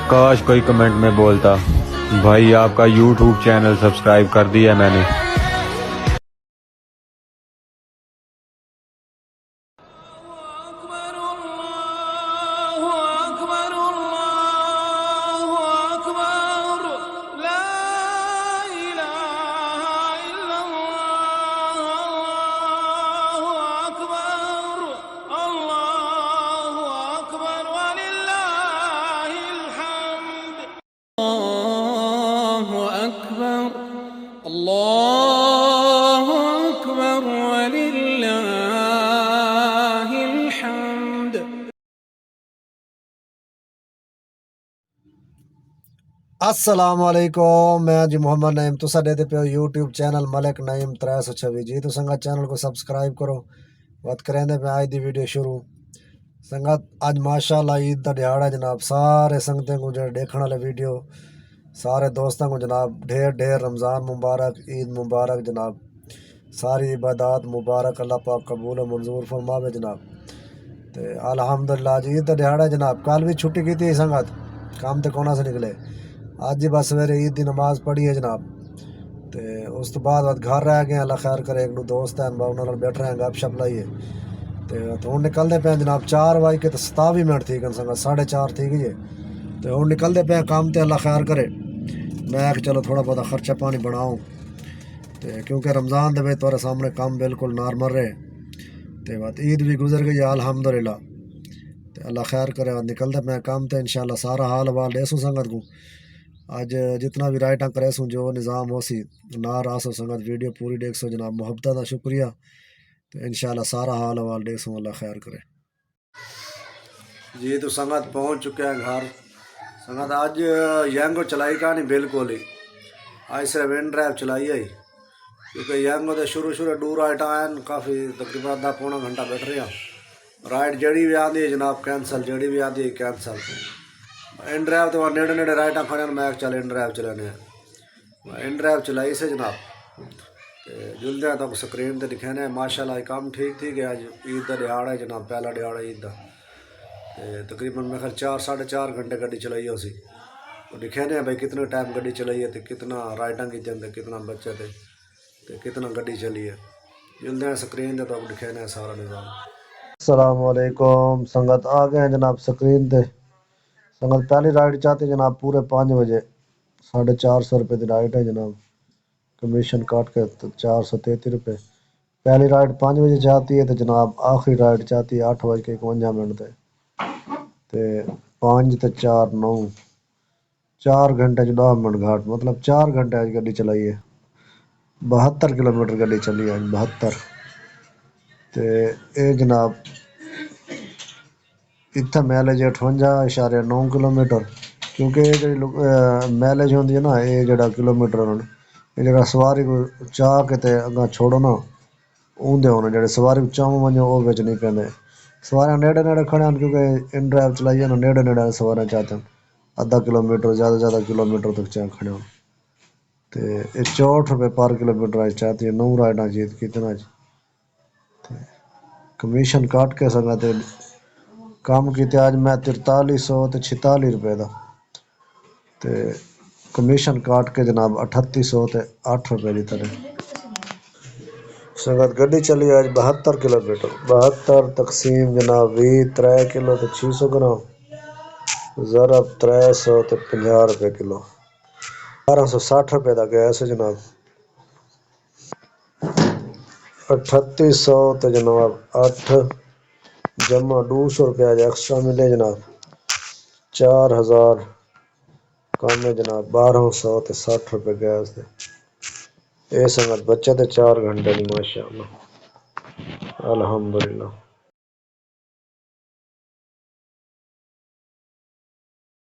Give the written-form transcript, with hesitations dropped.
کاش کوئی کمنٹ میں بولتا بھائی آپ کا یوٹیوب چینل سبسکرائب کر دیا میں نے. اللہ اکبر وللہ الحمد. السلام علیکم. میں جی محمد نعیم تسا دیتے پہ یوٹیوب چینل ملک نعیم 326 جی. تو سنگت چینل کو سبسکرائب کرو. بات کریں دے پہ آج دی ویڈیو شروع. سنگت اج ماشاءاللہ عید دا دیہاڑا جناب. سارے سنگتیں کو جو دیکھنے والے ویڈیو سارے دوستوں کو جناب ڈھیر ڈھیر رمضان مبارک, عید مبارک جناب. ساری عبادات مبارک اللہ پاک قبول و منظور فرماوے جناب. تے الحمدللہ جی عید دا دیہاڑا جناب. کل بھی چھٹی کی تھی سنگت, کام تے کونا سے نکلے. اج ہی بس سویرے عید دی نماز پڑھی ہے جناب. تے اس تو بعد گھر رہ گئے. اللہ خیر کرے. ایک دو دوست ہیں انہاں نال بیٹھ رہے ہیں, گپ شپ لائیے. تے ہن نکلدے پے جناب 4:27 تھی گن سنگت 4:30 تھی گئی ہے. تے ہن نکلدے پے کام تے. اللہ خیر کرے. میں کہ چلو تھوڑا بہت خرچہ پانی بناؤں تے کیونکہ رمضان دے وچ تمہارے سامنے کام بالکل نارمل رہے. تے بات عید بھی گزر گئی الحمدللہ. تے اللہ خیر کرے. نکلدے پے کام تے انشاءاللہ سارا حال حوال دے سو سنگت کو. اج جتنا بھی رائٹاں کرے سوں جو نظام ہو سی نہ راسو سنگت ویڈیو پوری دیکھ سو جناب. محبت دا شکریہ. تو انشاءاللہ سارا حال حوال دیکھ سوں. اللہ خیر کرے جی. تو سنگت پہنچ چکے ہیں گھر. سنگت اج ینگو چلائی کا نہیں بالکل ہی. اج صرف ان ڈرائیو چلائی ہے کیونکہ ینگو دے شروع دو رائٹاں ہیں کافی تقریباً آدھا پونا گھنٹہ بیٹھ رہے ہیں. رائٹ جڑی بھی آدھی ہے جناب کینسل, جڑی بھی آدھی ہے کینسل. ان ڈرائیو تو نیڑے نیڑے رائٹاں کھڑے ہیں. میں چل ان ڈرائیو چلانے ہیں. ان ڈرائیو چلائی سے جناب. جلدی ہیں تو سکرین تے دکھانے ہیں. ماشاءاللہ کام ٹھیک تھی کہ اج عید دا دیہاڑا ہے جناب. پہلا دیہاڑا عید دا. تقریباً میں خیال 4-4.5 گھنٹے گڈی چلائی ہو سی. تو دکھانے ہیں بھائی کتنے ٹائم گڈی چلائی ہے تے کتنا رائٹاں کی تے کتنا بچے تے کتنا گڈی چلی ہے. جلدی ہیں سکرین تے تو دکھانے ہیں سارا نظام. السلام علیکم. سنگت آ گئے ہیں جناب سکرین تے. سنگت پہلی رائڈ چاہتی جناب پورے 5 بجے. 450 روپے کی رائڈ ہے جناب. کمیشن کاٹ کے 433 روپے. پہلی رائڈ 5 بجے چاہتی ہے تو جناب آخری رائڈ چاہتی ہے 8:51 تے 5 تے 4 9 4 گھنٹے 10 منٹ گھاٹ مطلب 4 گھنٹے آج گڈی چلائی ہے. 72 کلومیٹر گڈی چلی ہے 72. تے اے جناب اتنا میلج 58.9 کلومیٹر. کیونکہ یہ جی میلج ہوتی ہے نا یہ جڑا کلومیٹر یہ جڑا سواری کو چاہ کے تے اگاں چھوڑو نا اندے ہونے جڑے سواری کو چاہوں ونجو وہ بچ نہیں پیندے. سوارے نیڑے نیڑے کھڑے ہیں کیونکہ ان ڈرائیو چلائی ہے نا نیڑے نیڑے سوارے چاہتے ہیں. آدھا کلومیٹر زیادہ کلومیٹر تک چاہ کھڑے ہوں. تے 64 روپے پر کلومیٹر آج چاہتی ہے. 9 رائڈاں جیت کتنا کمیشن کاٹ کے سکتے کام کیتے آج میں 4346 روپے دا. تے کمیشن کاٹ کے جناب 3808 روپے دی طرح. سنگت گڈی چلی آج 72 کلومیٹر. 72 تقسیم جناب 20 3 کلو تے 600 گرام ضرب 300 تے 50 روپے کلو. 1260 روپے دا گیس ہے جناب. 3800 تے جناب 8 جمع 200 روپے آج ایکسٹرا ملے جناب. 4000 کام ہے جناب. 1200 تے 60 روپے گیس دے. اے سنگت بچت ہے 4 گھنٹے دی ماشاءاللہ الحمدللہ.